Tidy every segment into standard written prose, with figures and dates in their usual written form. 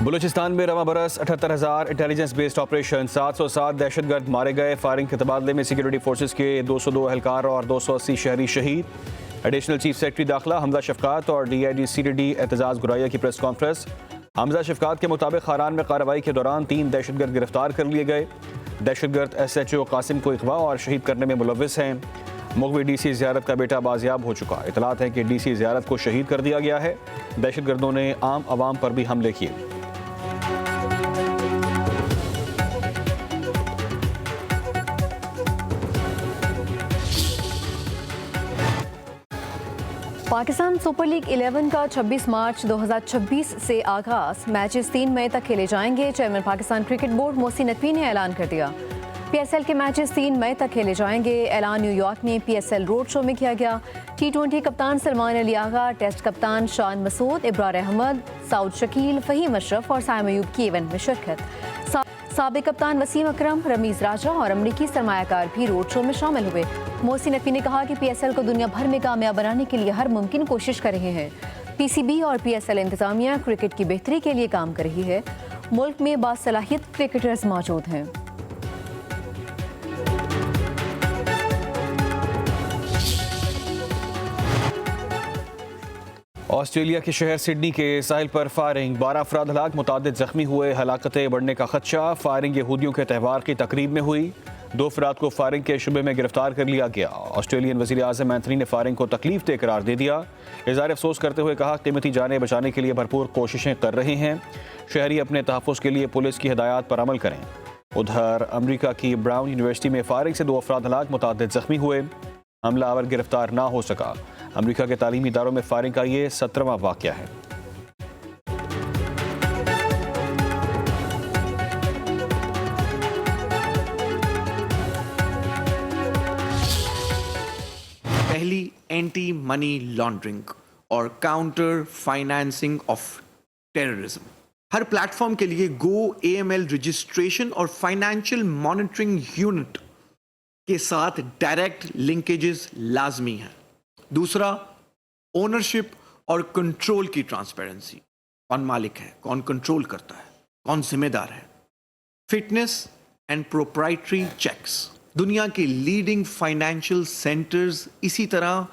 बलूचिस्तान में रवा बरस 78,000 इंटेलिजेंस बेस्ड ऑपरेशन, 707 दहशतगर्द मारे गए। फायरिंग के तबादले में सिक्योरिटी फोर्सेज के 202 एहलकार और 280 शहरी शहीद। एडिशनल चीफ सेक्रेटरी दाखिला हमजा शफकात और DIG CTD एतजाज़ गुराया की प्रेस कॉन्फ्रेंस। हमजा शफकात के मुताबिक खारान में कार्रवाई के दौरान 3 दहशतगर्द गिरफ्तार कर लिए गए। दहशतगर्द SHO कासिम को अगवा और शहीद करने में मुलव्विस हैं। मुगवी DC ज़ियारत का बेटा बाजियाब हो चुका। इतलात है कि DC ज़ियारत को शहीद कर दिया गया है। दहशतगर्दों ने आम आवाम पर भी हमले किए। पाकिस्तान सुपर लीग 11 का 26 मार्च 2026 से आगाज। मैचेस 3 मई तक खेले जाएंगे। Chairman Pakistan cricket board Mohsin Naqvi ने ऐलान कर दिया। PSL के मैचेस 3 मई तक खेले जाएंगे। ऐलान न्यूयॉर्क में PSL रोड शो में किया गया। T20 कप्तान सलमान अली आगा, टेस्ट कप्तान शान मसूद, इब्रार अहमद, साउद शकील, फहीम अशरफ और साइम अयूब की इवेंट में शिरकत। साबिक कप्तान वसीम अकरम, रमीज राजा और अमरीकी सरमायाकार भी रोड शो में शामिल हुए। मोहसिन नकवी ने कहा कि PSL को दुनिया भर में कामयाब बनाने के लिए हर मुमकिन कोशिश कर रहे हैं। PCB और PSL इंतजामिया क्रिकेट की बेहतरी के लिए काम कर रही है। मुल्क में बासलाहियत क्रिकेटर्स मौजूद हैं। ऑस्ट्रेलिया के शहर सिडनी के साहिल पर फायरिंग, 12 अफराद हलाक, मुतादिद जख्मी हुए। हलाकतें बढ़ने का खदशा। फायरिंग यहूदियों के त्यौहार की तकरीब में हुई। 2 अफराद को फायरिंग के शुबे में गिरफ्तार कर लिया गया। ऑस्ट्रेलियन वज़ीर आज़म एंथनी ने फायरिंग को तकलीफ दे करार दे दिया। इज़हार अफसोस करते हुए कहा, कीमती जानें बचाने के लिए भरपूर कोशिशें कर रहे हैं। शहरी अपने तहफ़्फ़ुज़ के लिए पुलिस की हिदायत पर अमल करें। उधर अमरीका की ब्राउन यूनिवर्सिटी में फायरिंग से 2 अफराद हलाक, मुतादिद जख्मी हुए। हमलावर गिरफ्तार ना हो सका। अमरीका के तालीमी इदारों में फायरिंग का ये 17वां वाक़या है। पहली एंटी मनी लॉन्ड्रिंग और counter financing of terrorism. Her platform के लिए गो AML रजिस्ट्रेशन और फाइनेंशियल मॉनिटरिंग यूनिट के साथ डायरेक्ट लिंकेजेस लाजमी हैं। दूसरा, ओनरशिप और कंट्रोल की ट्रांसपेरेंसी। कौन मालिक है, कौन कंट्रोल करता है, कौन जिम्मेदार है। Fitness and proprietary checks. दुनिया के लीडिंग फाइनेंशियल सेंटर्स इसी तरह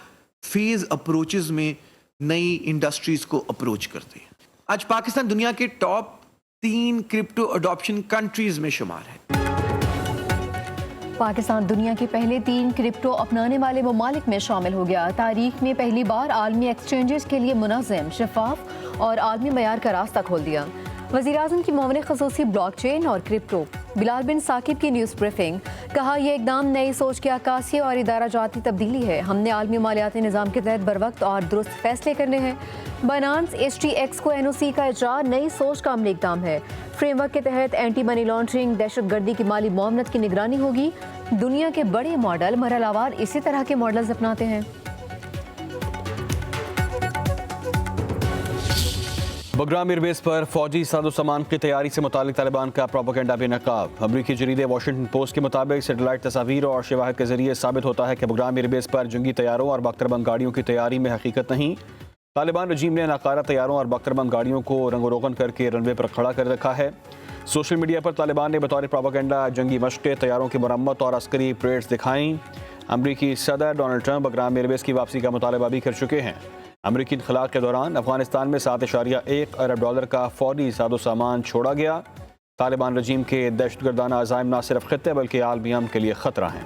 फेज अप्रोचेस में नई इंडस्ट्रीज को अप्रोच करते हैं। आज पाकिस्तान दुनिया के टॉप 3 क्रिप्टो अडॉप्शन कंट्रीज में शुमार है। पाकिस्तान दुनिया के पहले 3 क्रिप्टो अपनाने वाले ममालिक में शामिल हो गया। तारीख में पहली बार आलमी एक्सचेंजेस के लिए मुनज़्ज़म, शफाफ और आलमी मयार का रास्ता खोल दिया। वज़ीर-ए-आज़म की मुआविन ख़ुसूसी ब्लॉकचेन और क्रिप्टो। बिलाल बिन साकिब की न्यूज़ ब्रीफिंग। कहा, यह इकदाम नई सोच की अक्कासी और इदारा जाती तब्दीली है। हमने आलमी मालियाती निज़ाम के तहत बर वक्त और दुरुस्त फैसले करने हैं। बाइनेंस HTX को NOC का इजरा नई सोच का अमली इकदाम है। फ्रेमवर्क के तहत एंटी मनी लॉन्ड्रिंग, दहशतगर्दी की माली मुआवनत की निगरानी होगी। दुनिया के बड़े मॉडल मरहलावार इसी तरह के मॉडल्स अपनाते हैं। बगराम एयरबेस पर फौजी साजो-सामान की तैयारी से मुतालिक तालिबान का प्रोपेगेंडा बेनकाब। अमरीकी जरीदे वॉशिंगटन पोस्ट के मुताबिक सैटेलाइट तस्वीर और शवाहिद के जरिए साबित होता है कि बगराम एयरबेस पर जंगी तैयारों और बख्तरबंद गाड़ियों की तैयारी में हकीकत नहीं। तालिबान रजीम ने नाकारा तैयारों और बख्तरबंद गाड़ियों को रंगोरोगन करके रनवे पर खड़ा कर रखा है। सोशल मीडिया पर तालिबान ने बतौर प्रोपेगेंडा जंगी मशक़ें, तैयारों की मरम्मत और अस्करी परेड्स दिखाईं। अमरीकी सदर डोनाल्ड ट्रंप बगराम एयरबेस की वापसी का मुतालबा भी कर चुके हैं। अमरीकी इन्खलाक के दौरान अफगानिस्तान में $7.1 अरब का फौजी साजो सामान छोड़ा गया। तालिबान रजीम के दहशतगर्दाना अज़ाइम न सिर्फ खित्ते बल्कि आलमी अमन के लिए ख़तरा हैं।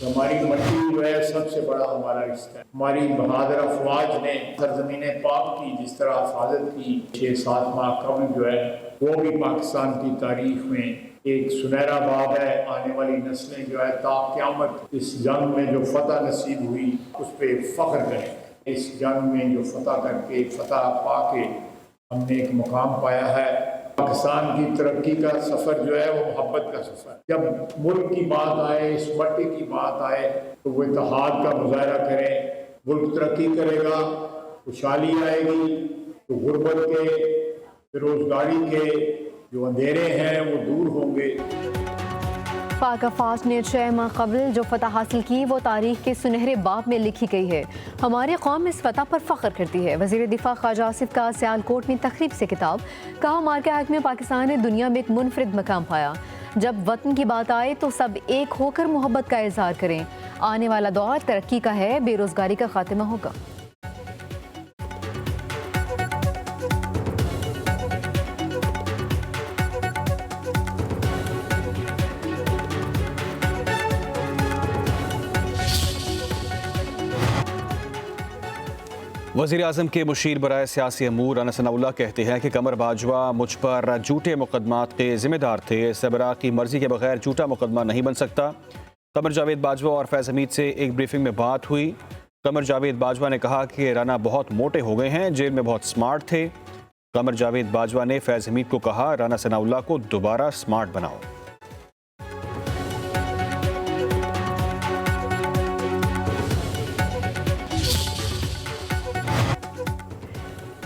हमारी मट्टी जो है सबसे बड़ा हमारा रिश्ता है। हमारी बहादुर अफवाज ने सरजमीन पाक की जिस तरह हिफाजत की, 6-7 माह कबल जो है वो भी पाकिस्तान की तारीख में एक सुनहरा बाब है। आने वाली नस्लें जो है ता क़यामत इस जंग में जो फतह नसीब हुई उस पर फ़ख्र करें। इस जंग में जो फतह करके फतह पाके हमने एक मुकाम पाया है। पाकिस्तान की तरक्की का सफ़र जो है वो मोहब्बत का सफ़र। जब मुल्क की बात आए, इस मट्टी की बात आए तो वो इत्तेहाद का मुजाहरा करें। मुल्क तरक्की करेगा, खुशहाली आएगी तो गुर्बत के, बेरोज़गारी के जो अंधेरे हैं वो दूर होंगे। पाक अफवाज ने 6 माह कबल जो फतह हासिल की वो तारीख के सुनहरे बाब में लिखी गई है। हमारी कौम इस फतह पर फ़ख्र करती है। वज़ीर दिफा ख्वाजा आसिफ का सियालकोट में तकरीब से खिताब, कहा मार्के हक में पाकिस्तान ने दुनिया में एक मुनफरिद मकाम पाया। जब वतन की बात आए तो सब एक होकर मोहब्बत का इजहार करें। आने वाला दौर तरक्की का है, बेरोजगारी का खात्मा होगा। वज़ीर आज़म के मुशीर बराए सियासी अमूर राना सनाउल्लाह कहते हैं कि कमर बाजवा मुझ पर झूठे मुकदमात के जिम्मेदार थे। सबरा की मर्जी के बगैर झूठा मुकदमा नहीं बन सकता। कमर जावेद बाजवा और फैज़ हमीद से एक ब्रीफिंग में बात हुई। कमर जावेद बाजवा ने कहा कि राना बहुत मोटे हो गए हैं, जेल में बहुत स्मार्ट थे। कमर जावेद बाजवा ने फैज़ हमीद को कहा, राना सनाउल्लाह को दोबारा स्मार्ट बनाओ।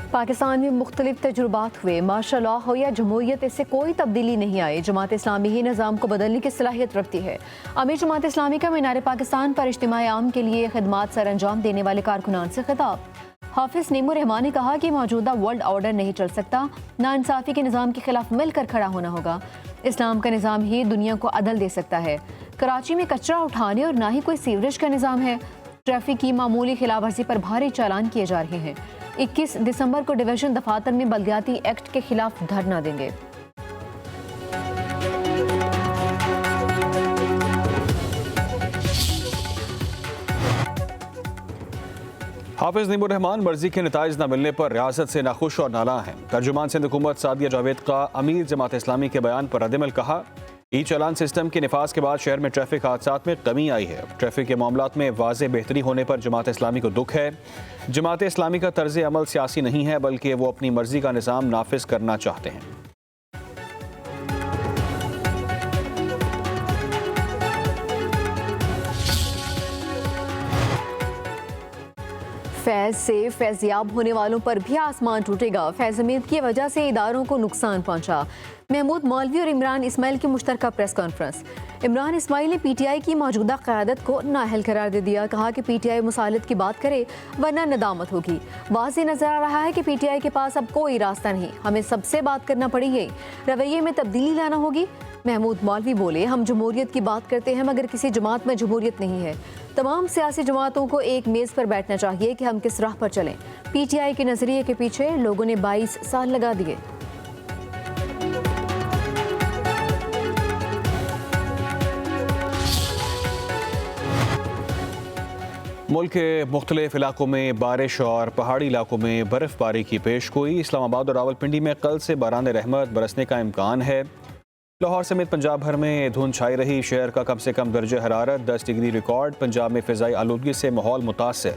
पाकिस्तान में मुख्तलिफ तजुर्बात हुए, मार्शल लॉ हो या जमहूरियत, इससे कोई तब्दीली नहीं आई। जमात इस्लामी ही निज़ाम को बदलने की सलाहियत रखती है। अमीर जमात इस्लामी का मीनार पाकिस्तान पर इज्तिमाई आम के लिए खिदमात सर अंजाम देने वाले कारकुनान से खिताब। हाफिज नीमू रहमान ने कहा कि मौजूदा वर्ल्ड ऑर्डर नहीं चल सकता, नाइंसाफ़ी के निज़ाम के खिलाफ मिलकर खड़ा होना होगा। इस्लाम का निज़ाम ही दुनिया को अदल दे सकता है। कराची में कचरा उठाने और ना ही कोई सीवरेज का निज़ाम है। ट्रैफिक की मामूली खिलाफवर्जी पर भारी चालान किए जा रहे हैं। 21 दिसंबर को डिवीजन दफातर में बल्दियाती एक्ट के खिलाफ धरना देंगे। हाफिज नीमू रहमान मर्जी के नताइज न मिलने पर रियासत से नाखुश और नाला हैं। तर्जुमान सिंध हुकूमत सादिया जावेद का अमीर जमात इस्लामी के बयान पर रद्दमल, कहा ई चालान सिस्टम के निफाज के बाद शहर में ट्रैफिक हादसात में कमी आई है। ट्रैफिक के मामलात में वाज़े बेहतरी होने पर जमात इस्लामी को दुख है। जमात इस्लामी का तर्ज अमल सियासी नहीं है, बल्कि वो अपनी मर्जी का निज़ाम नाफिज करना चाहते हैं। फैज़ से फैज़याब होने वालों पर भी आसमान टूटेगा। फैज़ हमीद की वजह से इदारों को नुकसान पहुंचा। महमूद मौलवी और इमरान इस्माइल की मुश्तरका प्रेस कॉन्फ्रेंस। इमरान इस्माइल ने पीटीआई की मौजूदा क़यादत को नाअहल करार दे दिया। कहा कि पीटीआई मुसालत की बात करे वरना नदामत होगी। वाज़े नजर आ रहा है कि पीटीआई के पास अब कोई रास्ता नहीं, हमें सबसे बात करना पड़ेगी, रवैये में तब्दीली लाना होगी। महमूद मौलवी बोले, हम जमहूरियत की बात करते हैं मगर किसी जमात में जमहूरियत नहीं है। तमाम सियासी जमातों को एक मेज़ पर बैठना चाहिए कि हम किस राह पर चलें। पीटीआई के नजरिए के पीछे लोगों ने 22 साल लगा दिए। मुल्क के मुख्तलिफ इलाकों में बारिश और पहाड़ी इलाकों में बर्फबारी की पेशगोई। इस्लामाबाद और रावलपिंडी में कल से बारान रहमत बरसने का इम्कान है। लाहौर समेत पंजाब भर में धुंध छाई रही। शहर का कम से कम दर्जा हरारत 10 डिग्री रिकॉर्ड। पंजाब में फ़िज़ाई आलूदगी से माहौल मुतासिर।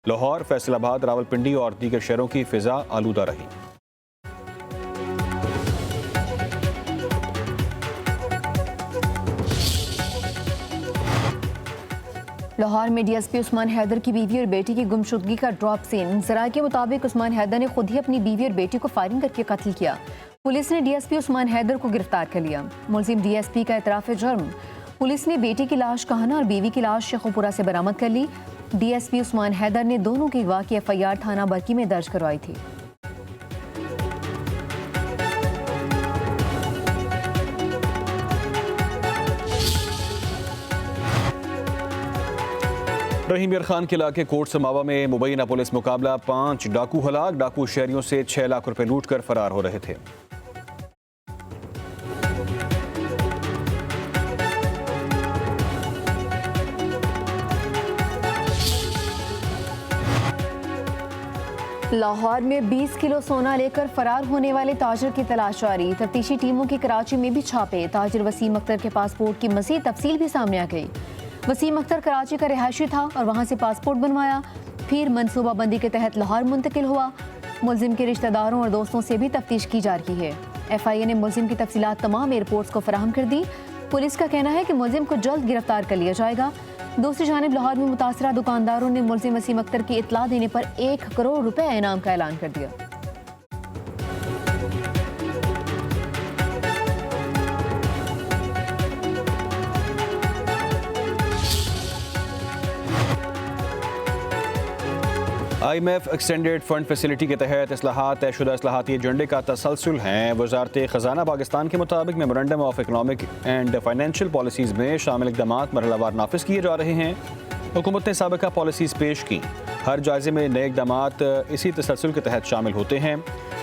लाहौर, फैसलाबाद, रावलपिंडी और दीगर शहरों की फ़िज़ा आलूदा रही। लाहौर में डीएसपी उस्मान हैदर की बीवी और बेटी की गुमशुदगी का ड्रॉप सीन। ज़राए के मुताबिक उस्मान हैदर ने खुद ही अपनी बीवी और बेटी को फायरिंग करके कत्ल किया। पुलिस ने डीएसपी उस्मान हैदर को गिरफ्तार कर लिया। मुलजिम डीएसपी का एतराफ़ जुर्म। पुलिस ने बेटी की लाश कहना और बीवी की लाश शेखोपुरा से बरामद कर ली। डीएसपी उस्मान हैदर ने दोनों की अगवा की एफआईआर थाना बरकी में दर्ज करवाई थी। रहीम यार खान के इलाके कोट समावा में मुबैना पुलिस मुकाबला। 5 डाकू हलाक। डाकू शहरियों से 6 लाख रुपए लूट कर फरार हो रहे थे। लाहौर में 20 किलो सोना लेकर फरार होने वाले ताजिर की तलाश जारी। तफ्तीशी टीमों की कराची में भी छापे। ताजिर वसीम अख्तर के पासपोर्ट की मज़ीद तफसील भी सामने आ गई। वसीम अख्तर कराची का रिहायशी था और वहां से पासपोर्ट बनवाया, फिर मनसूबाबंदी के तहत लाहौर मुंतकिल हुआ। मुलजिम के रिश्तेदारों और दोस्तों से भी तफ्तीश की जा रही है। एफआईए ने मुलजिम की तफसीलात तमाम एयरपोर्ट्स को फराहम कर दी। पुलिस का कहना है कि मुलजिम को जल्द गिरफ्तार कर लिया जाएगा। दूसरी जानिब लाहौर में मुतासरा दुकानदारों ने मुलजिम वसीम अख्तर की इत्तला देने पर 1 करोड़ रुपए इनाम का ऐलान कर दिया। IMF एक्सटेंडेड फंड फैसिलिटी के तहत इस्लाहात तयशुदा इस्लाहाती एजेंडे का तसलसल है। वजारत ख़जाना पाकिस्तान के मुताबिक memorandum of economic and financial policies में शामिल इक़दामात मरहलावार नाफिज किए जा रहे हैं। हुकूमत ने साबिका पॉलिसीज़ पेश की। हर जायज़े में नए इक़दामात इसी तसलसल के तहत शामिल होते हैं।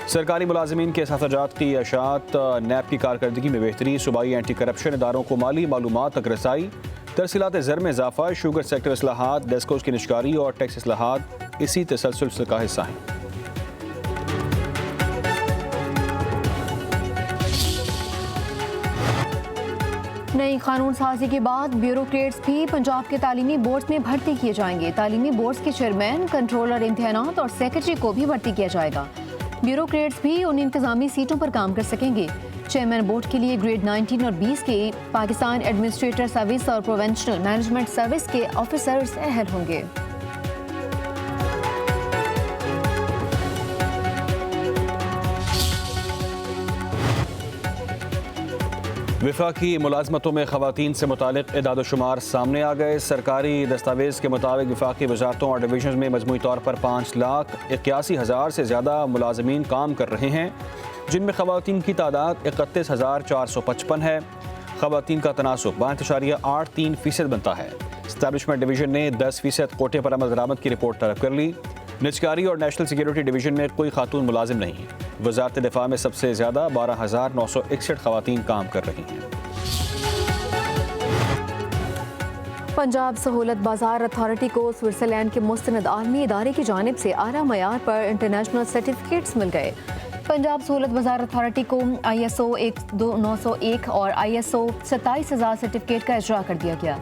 सरकारी मुलाजमीन के असातिज़ात की अशात, नैब की कारकर्दगी में बेहतरी, सूबाई एंटी करप्शन इदारों को माली मालूमात तक रसाई, तरसीलात ज़र में इजाफा, शुगर सेक्टर इस्लाहात, डेस्कोज की निशकारी और टैक्स इस्लाहात इसी तसलसल का हिस्सा हैं। नई कानून साजी के बाद ब्यूरोक्रेट्स भी पंजाब के तालीमी बोर्ड्स में भर्ती किए जाएंगे। तालीमी बोर्ड्स के चेयरमैन, कंट्रोलर इम्तिहानात और सेक्रेटरी को भी भर्ती किया जाएगा। ब्यूरोक्रेट्स भी उन इंतजामी सीटों पर काम कर सकेंगे। चेयरमैन बोर्ड के लिए ग्रेड 19 और 20 के पाकिस्तान एडमिनिस्ट्रेटर सर्विस और प्रोवेंशनल मैनेजमेंट सर्विस के ऑफिसर्स अहल होंगे। वफाकी मुलाजमतों में खवातीन से मुतालिक इदाद-ओ-शुमार सामने आ गए। सरकारी दस्तावेज़ के मुताबिक वफाकी वजारतों और डिवीजन में मजमूई तौर पर 5,81,000 से ज़्यादा मुलाजमीन काम कर रहे हैं, जिनमें खवातीन की तादाद 31,455 है। खवातीन का तनासुब 12.83% बनता है। इस्टेब्लिशमेंट डिवीजन ने 10% कोटे पर अमल दरामद की रिपोर्ट तलब कर ली। निजकारी और नेशनल सिक्योरिटी डिवीजन में कोई खातून मुलाजिम नहीं। वजारत दिफा में सबसे ज़्यादा 12,961 खवातीन काम कर रही हैं। पंजाब सहूलत बाजार अथॉरिटी को स्विट्जरलैंड के मुस्तनद आलमी इदारे की जानिब से आला मयार पर इंटरनेशनल सर्टिफिकेट्स मिल गए। पंजाब सहूलत बाजार अथॉरिटी को ISO 1901 और ISO 27000 सर्टिफिकेट का इजरा कर दिया गया।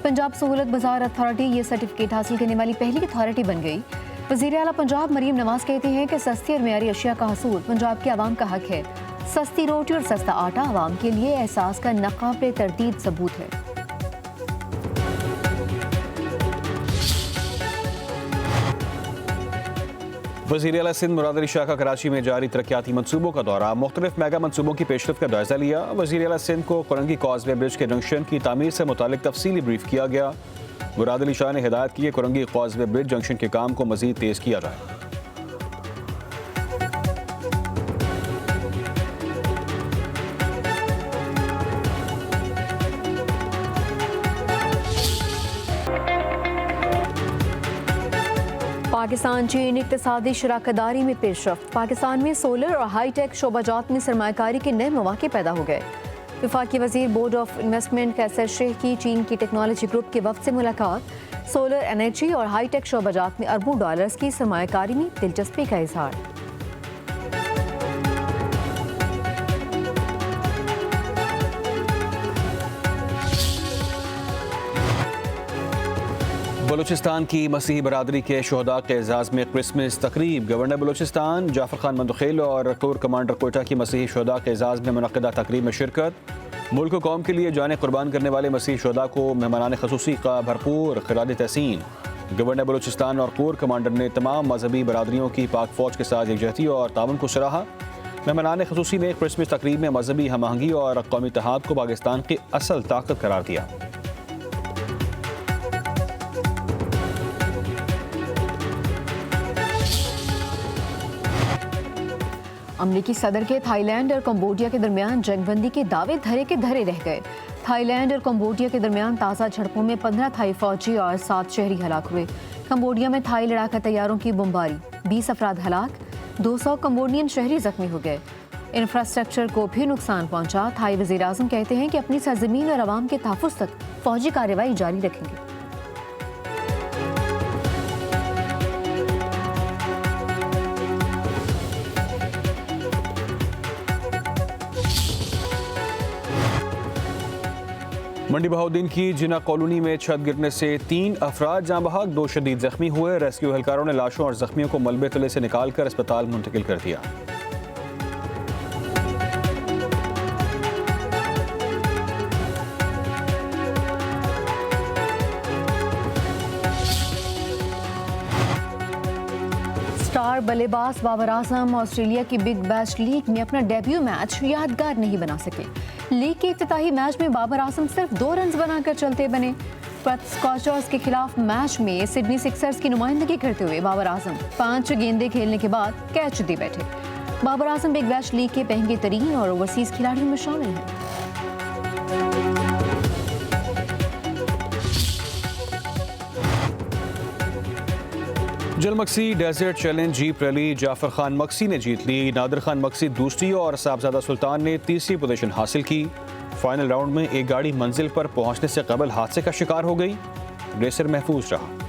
पंजाब सहूलत बाजार अथॉरिटी ये सर्टिफिकेट हासिल करने वाली पहली अथॉरिटी बन गई। वज़ीर आला पंजाब मरीम नवाज कहते हैं कि सस्ती और मेयारी अशिया का हसूल पंजाब के आवाम का हक है। सस्ती रोटी और सस्ता आटा आवाम के लिए एहसास का नाकाबिले तरदीद सबूत है। वज़ीर आला सिंध मुराद अली शाह का कराची में जारी तरक्याती मनसूबों का दौरा। मुख्तलिफ मेगा मनसूबों की पेशरफ का जायजा लिया। वज़ीर आला सिंध को कोरंगी कॉजवे ब्रिज के जंक्शन की तामीर से मुतालिक तफसीली ब्रीफ किया गया। मुराद अली शाह ने हिदायत की कि कोरंगी कॉजवे ब्रिज जंक्शन के काम को मजीद तेज किया जाए। पाकिस्तान चीन इक्तिसादी शराकतदारी में पेशरफ्त। पाकिस्तान में सोलर और हाईटेक शोबाजात में सरमायाकारी के नए मौके पैदा हो गए। वफाकी वजीर बोर्ड ऑफ इन्वेस्टमेंट कैसर शेख की चीन की टेक्नोलॉजी ग्रुप के वफ्द से मुलाकात। सोलर एनर्जी और हाईटेक शोबाजात में अरबों डॉलर्स की सरमायाकारी में दिलचस्पी का इजहार। बलूचिस्तान की मसीही बरादरी के शहदा के एजाज़ में क्रिसमस तकरीब। गवर्नर बलूचिस्तान जाफर खान मंदखेल और कोर कमांडर कोयटा की मसीही शहदा के एजाज़ में मुनक़्क़दा तकरीब में शिरकत। मुल्क व कौम के लिए जाने कुर्बान करने वाले मसीही शहदा को मेहमानान ख़ुसूसी का भरपूर खिराद तहसीन। गवर्नर बलूचिस्तान और कोर कमांडर ने तमाम मजहबी बरादरियों की पाक फ़ौज के साथ एकजहती और ताउन को सराहा। मेहमानान ख़ुसूसी ने क्रिसमस तकरीब में मजहबी हम आहंगी और कौमी इत्तेहाद को पाकिस्तान की असल ताकत करार दिया। अमरीकी सदर के थाईलैंड और कंबोडिया के दरमियान जंगबंदी के दावे धरे के धरे रह गए। थाईलैंड और कंबोडिया के दरमियान ताज़ा झड़पों में 15 थाई फौजी और 7 शहरी हलाक हुए। कंबोडिया में थाई लड़ाका तैयारों की बमबारी, 20 अफराद हलाक, 200 कंबोडियन शहरी जख्मी हो गए। इंफ्रास्ट्रक्चर को भी नुकसान पहुंचा। थाई वज़ीर आज़म कहते हैं कि अपनी सरजमीन और आवाम के तहफ़्फ़ुज़ तक फौजी कार्रवाई जारी रखेंगे। मंडी बहाउद्दीन की जिना कॉलोनी में छत गिरने से 3 अफराद जाँ बहक, 2 शदीद जख्मी हुए। रेस्क्यू एहलकारों ने लाशों और जख्मियों को मलबे तले से निकालकर अस्पताल मुंतकिल कर दिया। स्टार बल्लेबाज बाबर आजम ऑस्ट्रेलिया की बिग बैश लीग में अपना डेब्यू मैच यादगार नहीं बना सके। लीग के इफ्तिताही मैच में बाबर आजम सिर्फ 2 रन बनाकर चलते बने। पर्थ स्कॉचर्स के खिलाफ मैच में सिडनी सिक्सर्स की नुमाइंदगी करते हुए बाबर आजम 5 गेंदें खेलने के बाद कैच दे बैठे। Babar Azam Big Bash League के महंगे तरीन और ओवरसीज खिलाड़ियों में शामिल हैं। जलमक्सी desert challenge jeep rally Jafar Khan मक्सी ने जीत ली। नादिर खान मक्सी दूसरी और साहबजादा सुल्तान ने तीसरी पोजीशन हासिल की। फाइनल राउंड में एक गाड़ी मंजिल पर पहुंचने से कबल हादसे का शिकार हो गई। रेसर महफूज रहा।